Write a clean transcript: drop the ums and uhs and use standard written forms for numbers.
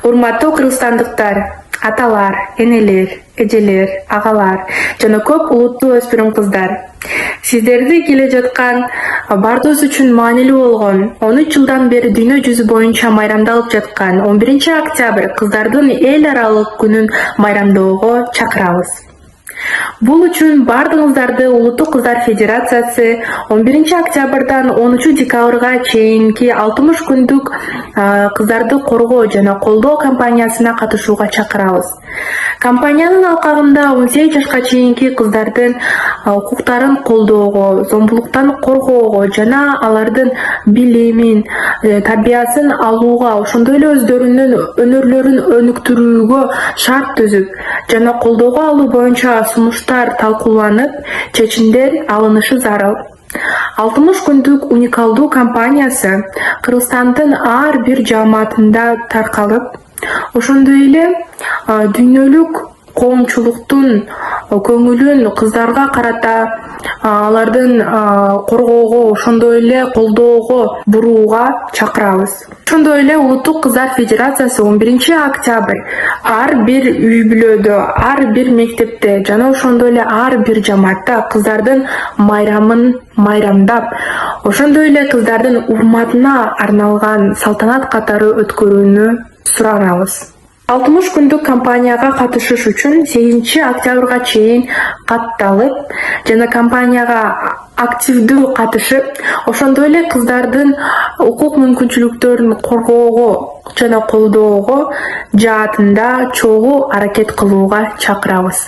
Урматтуу кыргызстандыктар, аталар, энелер, эжелер, агалар жана көп улуттуу өспүрүм кыздар. Сиздерди келе жаткан бардыгыбыз үчүн маанилүү болгон 13 жылдан бери дүйнө жүзү боюнча майрамдалып жаткан 11 октябрь кыздардын эл аралык күнүн майрамдоого чакырабыз. Бул үчүн бардыгыңыздарды Улуттук кыздар федерациясы 11 октябрдан 13 декабрга чейинки 60 күндүк кыздарды коргоо жана колдоо кампаниясына катышууга чакырабыз. Кампаниянын алкагында 18 жашка чейинки кыздардын укуктарын колдоого, зомбулуктан коргоого жана алардын билимин, тарбиясын алууга, ошондой эле өздөрүнүн өнөрлөрүн өнүктүрүүгө шарт түзүп жана колдоого алуу боюнча сунуштар талкууланып, чечимдер алынышы зарыл. 60 күндүк уникалдуу кампаниясы Кыргызстандын ар бир жааматында таркалып, ошондой эле дүйнөлүк коомчулуктун көңүлүн кыздарга карата алардын коргоого, ошондой эле колдоого бурууга чакырабыз. Ошондой эле Улуттук кыздар федерациясы 11 октябрь ар бир үй бүлөдө, ар бир мектепте жана ошондой эле ар бир жамаатта кыздардын майрамын майрамдап, ошондой эле кыздардын урматына арналган салтанат катары өткөрүүнү суранабыз. 60 күндүк кампанияга катышыш үчүн 8 октябрга чейин катталып жана кампанияга активдүү катышып, ошондой эле кыздардын укук мүмкүнчүлүктөрүн коргоого жана колдоого жаатында чогуу аракет кылууга чакырабыз.